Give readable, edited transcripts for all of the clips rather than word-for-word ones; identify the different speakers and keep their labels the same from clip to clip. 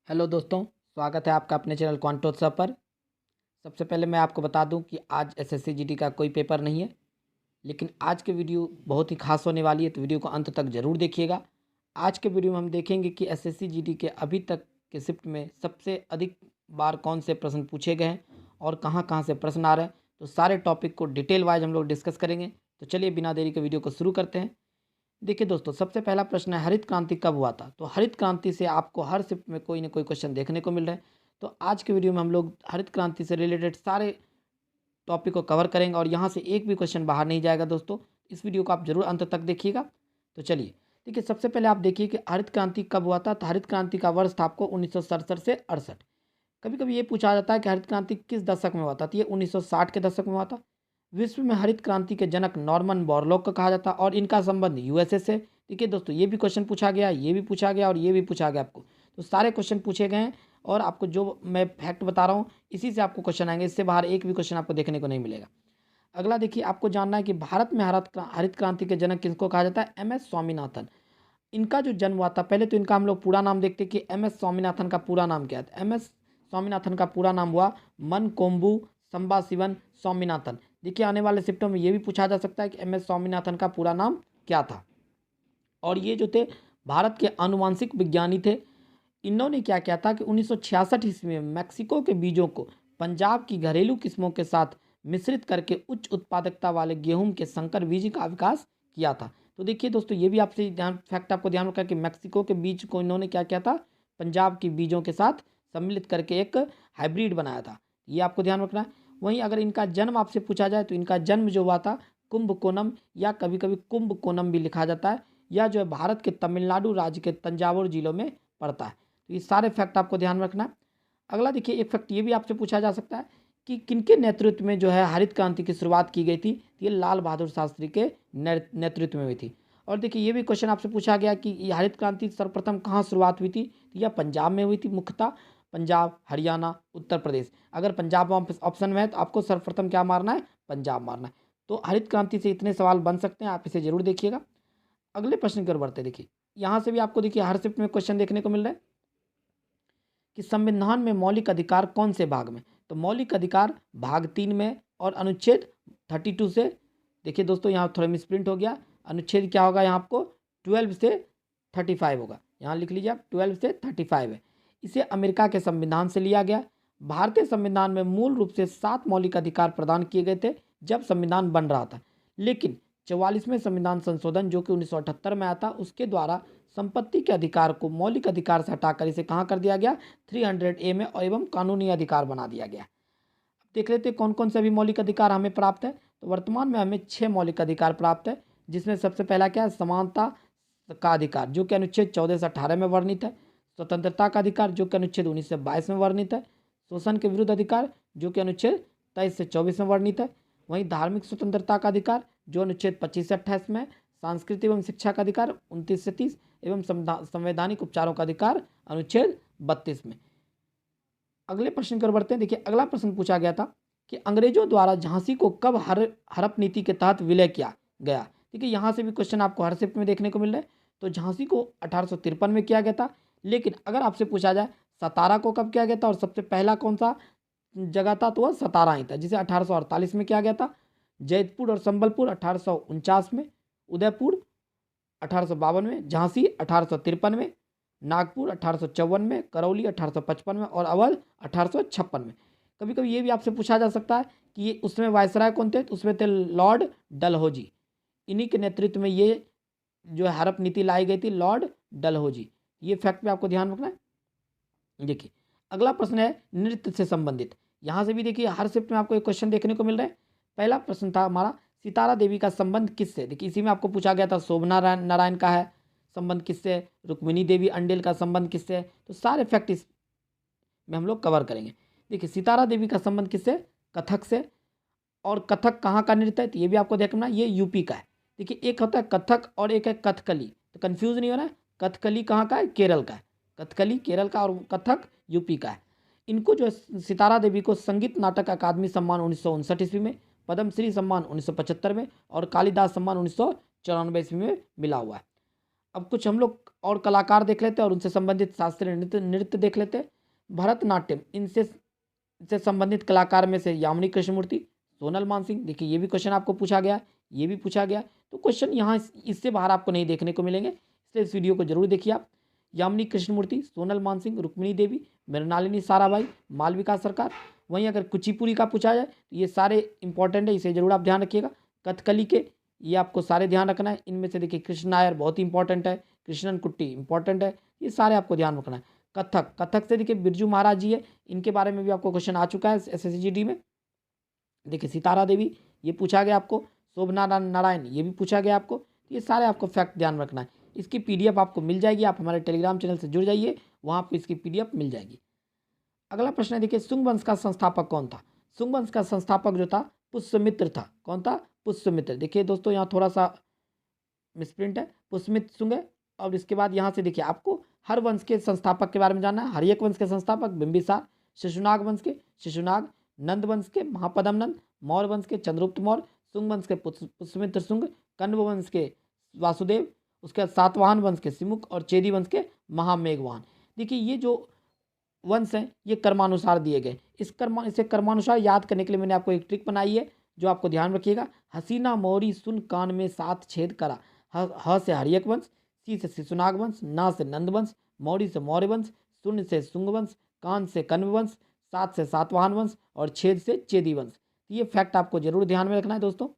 Speaker 1: Hello दोस्तों, स्वागत है आपका अपने चैनल क्वांटोत्सव पर। सबसे पहले मैं आपको बता दूं कि आज एसएससी जीडी का कोई पेपर नहीं है, लेकिन आज के वीडियो बहुत ही खास होने वाली है, तो वीडियो को अंत तक ज़रूर देखिएगा। आज के वीडियो में हम देखेंगे कि एसएससी जीडी के अभी तक के शिफ्ट में सबसे अधिक बार कौन से प्रश्न पूछे गए हैं और कहाँ से प्रश्न आ रहे हैं। तो सारे टॉपिक को डिटेल वाइज हम लोग डिस्कस करेंगे। तो चलिए बिना देरी के वीडियो को शुरू करते हैं। देखिए दोस्तों, सबसे पहला प्रश्न है, हरित क्रांति कब हुआ था? तो हरित क्रांति से आपको हर शिफ्ट में कोई ना कोई क्वेश्चन देखने को मिल रहा है। तो आज के वीडियो में हम लोग हरित क्रांति से रिलेटेड सारे टॉपिक को कवर करेंगे और यहाँ से एक भी क्वेश्चन बाहर नहीं जाएगा। दोस्तों, इस वीडियो को आप जरूर अंत तक देखिएगा। तो चलिए देखिए, सबसे पहले आप देखिए कि हरित क्रांति कब हुआ था। तो हरित क्रांति का वर्ष था आपको 1967 से 68। कभी कभी ये पूछा जाता है कि हरित क्रांति किस दशक में हुआ था, तो ये 1960 के दशक में हुआ था। विश्व में हरित क्रांति के जनक नॉर्मन बोरलॉग को कहा जाता है और इनका संबंध यूएसए से। देखिए दोस्तों, ये भी क्वेश्चन पूछा गया, ये भी पूछा गया और ये भी पूछा गया आपको। तो सारे क्वेश्चन पूछे गए हैं और आपको जो मैं फैक्ट बता रहा हूँ इसी से आपको क्वेश्चन आएंगे, इससे बाहर एक भी क्वेश्चन आपको देखने को नहीं मिलेगा। अगला देखिए, आपको जानना है कि भारत में हरित क्रांति के जनक किसको कहा जाता है? MS स्वामीनाथन। इनका जो जन्म हुआ था, पहले तो इनका हम लोग पूरा नाम देखते कि MS स्वामीनाथन का पूरा नाम क्या था। MS स्वामीनाथन का पूरा नाम हुआ मनकोम्बू संबाशिवन स्वामीनाथन। देखिए, आने वाले शिफ्टों में ये भी पूछा जा सकता है कि MS स्वामीनाथन का पूरा नाम क्या था। और ये जो थे भारत के आनुवांशिक विज्ञानी थे। इन्होंने क्या किया था कि 1966 ईस्वी में मैक्सिको के बीजों को पंजाब की घरेलू किस्मों के साथ मिश्रित करके उच्च उत्पादकता वाले गेहूं के संकर बीज का विकास किया था। तो देखिए दोस्तों, ये भी आपसे फैक्ट आपको ध्यान रखना कि मैक्सिको के बीज को इन्होंने क्या किया था, पंजाब की बीजों के साथ सम्मिलित करके एक हाइब्रिड बनाया था। ये आपको ध्यान रखना है। वहीं अगर इनका जन्म आपसे पूछा जाए तो इनका जन्म जो हुआ था कुंभकोनम, या कभी कभी कुंभकोनम भी लिखा जाता है, या जो है भारत के तमिलनाडु राज्य के तंजावुर जिलों में पड़ता है। तो ये सारे फैक्ट आपको ध्यान रखना है। अगला देखिए, एक फैक्ट ये भी आपसे पूछा जा सकता है कि किनके नेतृत्व में जो है हरित क्रांति की शुरुआत की गई थी। तो ये लाल बहादुर शास्त्री के नेतृत्व में हुई थी। और देखिए, ये भी क्वेश्चन आपसे पूछा गया कि ये हरित क्रांति सर्वप्रथम कहाँ शुरुआत हुई थी। तो यह पंजाब में हुई थी, मुख्यतः पंजाब, हरियाणा, उत्तर प्रदेश। अगर पंजाब ऑप्शन में है तो आपको सर्वप्रथम क्या मारना है? पंजाब मारना है। तो हरित क्रांति से इतने सवाल बन सकते हैं, आप इसे जरूर देखिएगा। अगले प्रश्न की ओर बढ़ते, देखिए यहाँ से भी आपको देखिए हर शिफ्ट में क्वेश्चन देखने को मिल रहा है कि संविधान में मौलिक अधिकार कौन से भाग में? तो मौलिक अधिकार भाग 3 में और अनुच्छेद 32 से। देखिए दोस्तों, यहाँ थोड़ा मिसप्रिंट हो गया। अनुच्छेद क्या होगा यहाँ आपको? 12 से 35 होगा। यहाँ लिख लीजिए आप, 12 से 35 है। इसे अमेरिका के संविधान से लिया गया। भारतीय संविधान में मूल रूप से 7 मौलिक अधिकार प्रदान किए गए थे जब संविधान बन रहा था, लेकिन 44वें संविधान संशोधन जो कि 1978 में आया था, उसके द्वारा संपत्ति के अधिकार को मौलिक अधिकार से हटाकर इसे कहाँ कर दिया गया? 300A में और एवं कानूनी अधिकार बना दिया गया। अब देख लेते हैं कौन कौन से अभी मौलिक अधिकार हमें प्राप्त है। तो वर्तमान में हमें 6 मौलिक अधिकार प्राप्त है, जिसमें सबसे पहला क्या है? समानता का अधिकार, जो कि अनुच्छेद 14 से 18 में वर्णित है। स्वतंत्रता का अधिकार, जो कि अनुच्छेद 19 से 22 में वर्णित है। शोषण के विरुद्ध अधिकार, जो कि अनुच्छेद 23 से 24 में वर्णित है। वहीं धार्मिक स्वतंत्रता का अधिकार, जो अनुच्छेद 25 से 28 में। सांस्कृतिक एवं शिक्षा का अधिकार 29 से 30 एवं संवैधानिक उपचारों का अधिकार अनुच्छेद 32 में। अगले प्रश्न की ओर बढ़ते हैं। देखिए, अगला प्रश्न पूछा गया था कि अंग्रेजों द्वारा झांसी को कब हड़प नीति के तहत विलय किया गया। देखिए, यहाँ से भी क्वेश्चन आपको हर शिफ्ट में देखने को मिल रहा है। तो झांसी को 1853 में किया गया था, लेकिन अगर आपसे पूछा जाए सतारा को कब किया गया था और सबसे पहला कौन सा जगह था, तो वह सतारा ही था, जिसे 1848 में किया गया था। जैतपुर और संबलपुर 1849 में, उदयपुर 1852 में, झांसी 1853 में, नागपुर 1854 में, करौली 1855 में और अवध 1856 में। कभी कभी ये भी आपसे पूछा जा सकता है कि ये उसमें वायसराय कौन थे? तो उसमें थे लॉर्ड डलहौजी। इन्हीं के नेतृत्व में ये जो है हड़प नीति लाई गई थी, लॉर्ड डलहौजी। ये फैक्ट पे आपको ध्यान रखना है। देखिए, अगला प्रश्न है नृत्य से संबंधित। यहाँ से भी देखिए हर शिफ्ट में आपको एक क्वेश्चन देखने को मिल रहा है। पहला प्रश्न था हमारा, सितारा देवी का संबंध किससे? देखिए, इसी में आपको पूछा गया था शोभना नारायण का है संबंध किससे, रुक्मिणी देवी अंडेल का संबंध किससे है। तो सारे फैक्ट इस में हम लोग कवर करेंगे। देखिए, सितारा देवी का संबंध किससे? कथक से। और कथक कहाँ का नृत्य है? तो ये भी आपको देखना, ये यूपी का है। देखिए, एक होता है कथक और एक है कथकली, तो कंफ्यूज नहीं होना है। कथकली कहाँ का है? केरल का है। कथकली केरल का और कथक यूपी का है। इनको जो सितारा देवी को संगीत नाटक अकादमी सम्मान 1959 ईस्वी में, पद्मश्री सम्मान 1975 में और कालिदास सम्मान 1994 ईस्वी में मिला हुआ है। अब कुछ हम लोग और कलाकार देख लेते हैं और उनसे संबंधित शास्त्रीय नृत्य नृत्य देख लेते हैं। भरतनाट्यम, इनसे संबंधित कलाकार में से यामिनी कृष्णमूर्ति, सोनल मानसिंह। देखिए ये भी क्वेश्चन आपको पूछा गया, ये भी पूछा गया। तो क्वेश्चन यहाँ इससे बाहर आपको नहीं देखने को मिलेंगे, इसलिए इस वीडियो को जरूर देखिए आप। यामिनी कृष्णमूर्ति, सोनल मानसिंह, रुक्मिणी देवी, मृणालिनी साराभाई, मालविका सरकार। वहीं अगर कुचिपुड़ी का पूछा जाए तो ये सारे इंपॉर्टेंट है, इसे जरूर आप ध्यान रखिएगा। कथकली के, ये आपको सारे ध्यान रखना है। इनमें से देखिए कृष्ण नायर बहुत ही इंपॉर्टेंट है, कृष्णन कुट्टी इंपॉर्टेंट है, ये सारे आपको ध्यान रखना है। कथक से देखिए बिरजू महाराज जी है, इनके बारे में भी आपको क्वेश्चन आ चुका है एसएससीजीडी में। देखिए सितारा देवी, ये पूछा गया आपको। शोभना नारायण, ये भी पूछा गया आपको। ये सारे आपको फैक्ट ध्यान रखना है। इसकी पीडीएफ आपको मिल जाएगी, आप हमारे टेलीग्राम चैनल से जुड़ जाइए, वहाँ आपको इसकी पीडीएफ मिल जाएगी। अगला प्रश्न है, देखिए शुंग वंश का संस्थापक कौन था? शुंग वंश का संस्थापक जो था पुष्यमित्र था। कौन था? पुष्यमित्र। देखिए दोस्तों यहाँ थोड़ा सा मिसप्रिंट है, पुष्यमित्र शुंग है। और इसके बाद यहाँ से देखिए आपको हर वंश के संस्थापक के बारे में जानना है। हर्यक वंश के संस्थापक बिंबिसार, शिशुनाग वंश के शिशुनाग, नंद वंश के महापद्म नंद, मौर्य वंश के चंद्रगुप्त मौर्य, शुंग वंश के पुष्यमित्र शुंग, कण्व वंश के वासुदेव, उसके बाद सातवाहन वंश के सिमुख और चेदी वंश के महामेघवाहन। देखिए ये जो वंश हैं ये कर्मानुसार दिए गए। इसे कर्मानुसार याद करने के लिए मैंने आपको एक ट्रिक बनाई है, जो आपको ध्यान रखिएगा। हसीना मौरी सुन कान में 7 छेद करा। ह से हर्यक वंश, सी से शिशुनाग वंश, ना से नंद वंश, मौरी से मौर्य वंश, सुन से शुंग वंश, कान से कण्व वंश, 7 से सातवाहन वंश और छेद से चेदी वंश। ये फैक्ट आपको जरूर ध्यान में रखना है दोस्तों।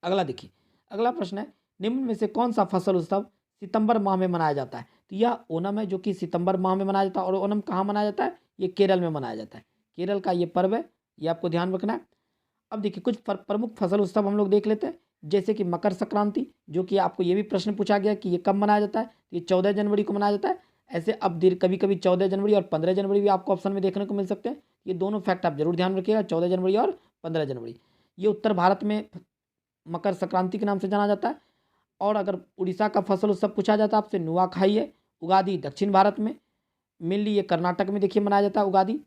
Speaker 1: अगला देखिए, अगला प्रश्न है, निम्न में से कौन सा फसल उत्सव सितंबर माह में मनाया जाता है? तो यह ओणम है, जो कि सितंबर माह में मनाया जाता है। और ओणम कहाँ मनाया जाता है? ये केरल में मनाया जाता है। केरल का ये पर्व है, ये आपको ध्यान रखना है। अब देखिए कुछ प्रमुख फसल उत्सव हम लोग देख लेते हैं, जैसे कि मकर संक्रांति, जो कि आपको ये भी प्रश्न पूछा गया कि ये कब मनाया जाता है। ये 14 जनवरी को मनाया जाता है। ऐसे अब कभी कभी 14 जनवरी और 15 जनवरी भी आपको ऑप्शन में देखने को मिल सकते हैं। ये दोनों फैक्ट आप जरूर ध्यान रखिएगा, 14 जनवरी और 15 जनवरी। ये उत्तर भारत में मकर संक्रांति के नाम से जाना जाता है। और अगर उड़ीसा का फसल उत्सव पूछा जाता है आपसे, नुआखाई है। उगादी दक्षिण भारत में, मेनली ये कर्नाटक में देखिए मनाया जाता है उगादी।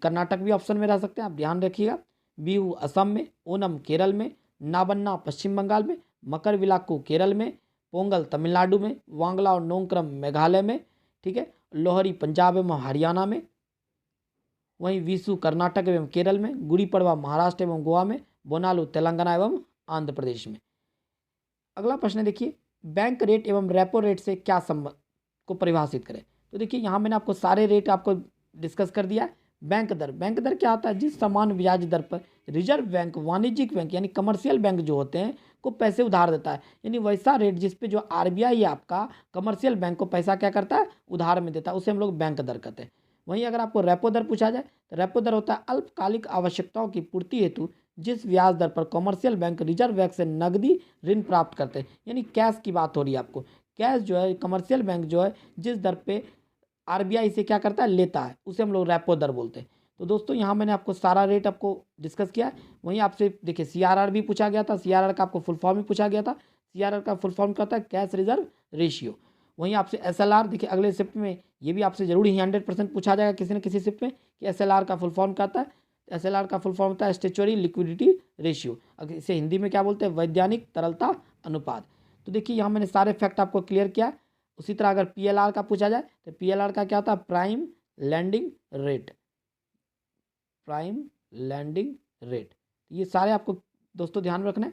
Speaker 1: कर्नाटक भी ऑप्शन में रह सकते हैं, आप ध्यान रखिएगा। बिहू असम में, ओनम केरल में, नाबन्ना पश्चिम बंगाल में, मकर विलाक्कू केरल में, पोंगल तमिलनाडु में, वांगला और नोंगक्रम मेघालय में, ठीक है। लोहरी पंजाब एवं हरियाणा में, वहीं विशु कर्नाटक एवं केरल में, गुड़ी पड़वा महाराष्ट्र एवं गोवा में, बोनालू तेलंगाना एवं आंध्र प्रदेश में। अगला प्रश्न देखिए, बैंक रेट एवं रेपो रेट से क्या संबंध को परिभाषित करें? तो देखिए यहाँ मैंने आपको सारे रेट आपको डिस्कस कर दिया है। बैंक दर क्या होता है? जिस समान ब्याज दर पर रिजर्व बैंक, वाणिज्यिक बैंक यानी कमर्शियल बैंक जो होते हैं को पैसे उधार देता है, यानी वैसा रेट जिस पे जो आरबीआई आपका कमर्शियल बैंक को पैसा क्या करता है? उधार में देता है, उसे हम लोग बैंक दर कहते हैं। वहीं अगर आपको रेपो दर पूछा जाए तो रेपो दर होता है अल्पकालिक आवश्यकताओं की पूर्ति हेतु जिस ब्याज दर पर कमर्शियल बैंक रिजर्व बैंक से नकदी ऋण प्राप्त करते हैं, यानी कैश की बात हो रही है आपको। कैश जो है कमर्शियल बैंक जो है जिस दर पे आरबीआई से क्या करता है? लेता है, उसे हम लोग रेपो दर बोलते हैं। तो दोस्तों यहाँ मैंने आपको सारा रेट आपको डिस्कस किया है। वहीं आपसे देखिए सीआरआर भी पूछा गया था, सीआरआर का आपको फुल फॉर्म भी पूछा गया था। सीआरआर का फुल फॉर्म क्या होता है? Cash reserve ratio. वहीं आपसे एसएलआर, देखिए अगले शिफ्ट में ये भी आपसे जरूर ही 100% पूछा जाएगा किसी न किसी शिफ्ट में कि एसएलआर का फुल फॉर्म क्या होता है। एसएलआर का फुल फॉर्म होता है स्टैट्यूटरी लिक्विडिटी रेशियो, अगर इसे हिंदी में क्या बोलते हैं? वैधानिक तरलता अनुपात। तो देखिए यहाँ मैंने सारे फैक्ट आपको क्लियर किया। उसी तरह अगर पीएलआर का पूछा जाए तो पीएलआर का क्या होता है? Prime landing rate, prime landing rate. ये सारे आपको दोस्तों ध्यान रखना है।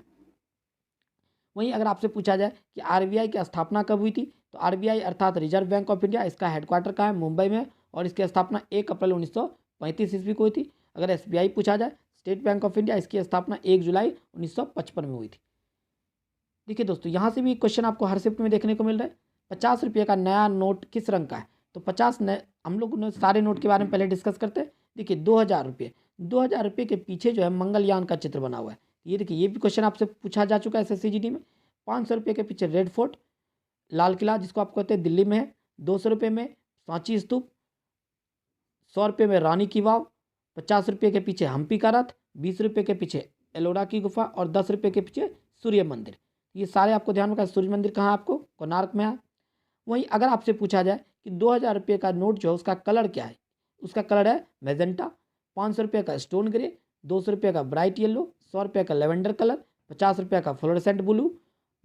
Speaker 1: वहीं अगर आपसे पूछा जाए कि आरबीआई की स्थापना कब हुई थी, तो आरबीआई अर्थात रिजर्व बैंक ऑफ इंडिया, इसका हेडक्वार्टर कहाँ है? मुंबई में, और इसकी स्थापना 1 अप्रैल 1935 ईस्वी को हुई थी। अगर एसबीआई पूछा जाए, स्टेट बैंक ऑफ इंडिया, इसकी स्थापना 1 जुलाई 1955 में हुई थी। देखिए दोस्तों यहाँ से भी क्वेश्चन आपको हर शिफ्ट में देखने को मिल रहा है। 50 रुपये का नया नोट किस रंग का है? तो 50 नए, हम लोग ने सारे नोट के बारे में पहले डिस्कस करते हैं। देखिए 2000 रुपये, 2000 रुपये के पीछे जो है मंगलयान का चित्र बना हुआ है। ये देखिए ये भी क्वेश्चन आपसे पूछा जा चुका है एसएससीजीडी में। 500 रुपये के पीछे रेड फोर्ट, लाल किला जिसको आप कहते हैं दिल्ली में है। 200 रुपये में सांची स्तूप, 100 रुपये में रानी की वाव, 50 रुपये के पीछे हम्पी का रथ, 20 रुपये के पीछे एलोरा की गुफा और 10 रुपये के पीछे सूर्य मंदिर। ये सारे आपको ध्यान रखना है। सूर्य मंदिर कहाँ आपको? कोणार्क में है। वहीं अगर आपसे पूछा जाए कि 2000 रुपये का नोट जो है उसका कलर क्या है, उसका कलर है मैजेंटा। 500 रुपये का स्टोन ग्रे, 200 रुपये का ब्राइट येलो, 100 रुपये का लेवेंडर कलर, 50 रुपये का फ्लोरेसेंट ब्लू,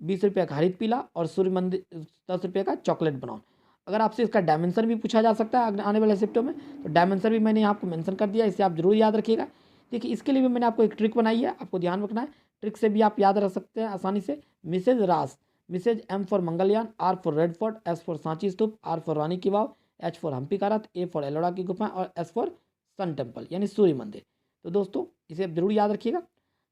Speaker 1: ₹20 का हरित पीला और सूर्य मंदिर ₹10 का चॉकलेट ब्राउन। अगर आपसे इसका डायमेंशन भी पूछा जा सकता है आने वाले शिफ्टों में, तो डायमेंशन भी मैंने यहाँ आपको मेंशन कर दिया, इसे आप जरूर याद रखिएगा। देखिए इसके लिए भी मैंने आपको एक ट्रिक बनाई है, आपको ध्यान रखना है। ट्रिक से भी आप याद रख सकते हैं आसानी से। मिसेज रास, Mrs M for Mangalyaan, R for Red Fort, S for Sanchi stupa, R for Rani ki Vav, H for Hampi का रथ, ए फॉर एलोरा की गुफा और एस फॉर सन टेम्पल यानी सूर्य मंदिर। तो दोस्तों इसे आप जरूर याद रखिएगा।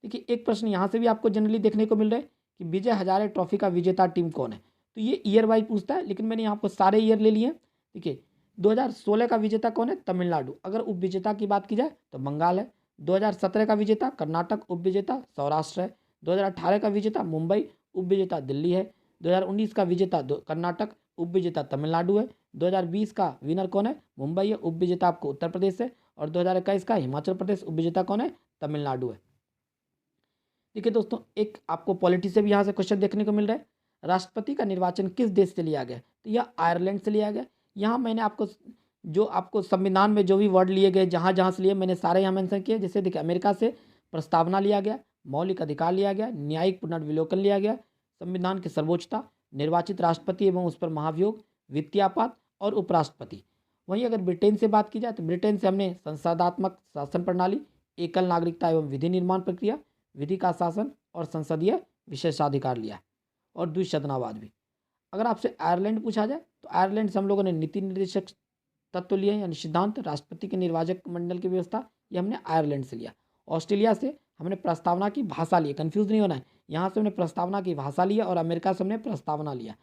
Speaker 1: देखिए एक प्रश्न यहाँ से भी आपको जनरली देखने को मिल रहा है कि विजय हजारे ट्रॉफी का विजेता टीम कौन है। तो ये ईयर वाइज पूछता है, लेकिन मैंने यहाँ पर सारे ईयर ले लिए हैं। देखिए 2016 का विजेता कौन है, तमिलनाडु। अगर उप विजेता की बात की जाए तो बंगाल है। 2017 का विजेता कर्नाटक, उप विजेता सौराष्ट्र है। 2018 का विजेता मुंबई, उप विजेता दिल्ली है। 2019 का विजेता कर्नाटक, उप विजेता तमिलनाडु है। 2020 का विनर कौन है, मुंबई है। उप विजेता आपको उत्तर प्रदेश है। और 2021 का हिमाचल प्रदेश, उप विजेता कौन है, तमिलनाडु है। देखिए दोस्तों एक आपको पॉलिटी से भी यहाँ से क्वेश्चन देखने को मिल रहा है। राष्ट्रपति का निर्वाचन किस देश से लिया गया, तो यह आयरलैंड से लिया गया। यहाँ मैंने आपको संविधान में जो भी वर्ड लिए गए जहाँ जहाँ से लिए मैंने सारे यहाँ मेंशन किए। जैसे देखिए अमेरिका से प्रस्तावना लिया गया, मौलिक अधिकार लिया गया, न्यायिक पुनर्विलोकन लिया गया, संविधान की सर्वोच्चता, निर्वाचित राष्ट्रपति एवं उस पर महाभियोग, वित्तीय आपात और उपराष्ट्रपति। वहीं अगर ब्रिटेन से बात की जाए तो ब्रिटेन से हमने संसदात्मक शासन प्रणाली, एकल नागरिकता एवं विधि निर्माण प्रक्रिया, विधि का शासन और संसदीय विशेषाधिकार लिया और द्विसदनावाद भी। अगर आपसे आयरलैंड पूछा जाए तो आयरलैंड से हम लोगों ने नीति निर्देशक तत्व लिए यानी सिद्धांत, राष्ट्रपति के निर्वाचक मंडल की व्यवस्था, ये हमने आयरलैंड से लिया। ऑस्ट्रेलिया से हमने प्रस्तावना की भाषा ली, कंफ्यूज नहीं होना है, यहाँ से हमने प्रस्तावना की भाषा लिया और अमेरिका से हमने प्रस्तावना लिया।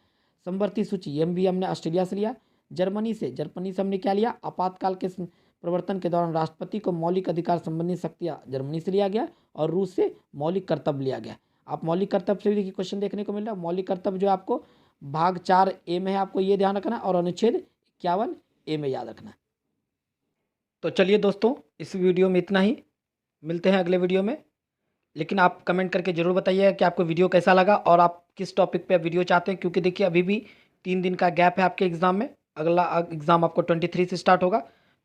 Speaker 1: समवर्ती सूची ये भी हमने ऑस्ट्रेलिया से लिया। जर्मनी से हमने क्या लिया, आपातकाल के प्रवर्तन के दौरान राष्ट्रपति को मौलिक अधिकार संबंधी शक्तियाँ जर्मनी से लिया गया। और रूस से मौलिक कर्तव्य लिया गया। आप मौलिक कर्तव्य से भी देखिए क्वेश्चन देखने को मिल रहा है। मौलिक कर्तव्य जो आपको भाग 4A में है, आपको ये ध्यान रखना और अनुच्छेद 51A में याद रखना। तो चलिए दोस्तों इस वीडियो में इतना ही, मिलते हैं अगले वीडियो में। लेकिन आप कमेंट करके ज़रूर बताइएगा कि आपको वीडियो कैसा लगा और आप किस टॉपिक पे वीडियो चाहते हैं, क्योंकि देखिए अभी भी 3 दिन का गैप है आपके एग्ज़ाम में। अगला एग्ज़ाम आपको 23 से स्टार्ट होगा।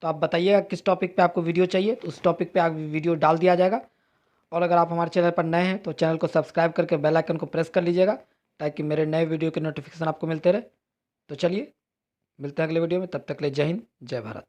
Speaker 1: तो आप बताइएगा किस टॉपिक पे आपको वीडियो चाहिए, तो उस टॉपिक पे आप वीडियो डाल दिया जाएगा। और अगर आप हमारे चैनल पर नए हैं तो चैनल को सब्सक्राइब करके बेल आइकन को प्रेस कर लीजिएगा, ताकि मेरे नए वीडियो के नोटिफिकेशन आपको मिलते रहे। तो चलिए मिलते हैं अगले वीडियो में, तब तक के लिए जय हिंद, जय भारत।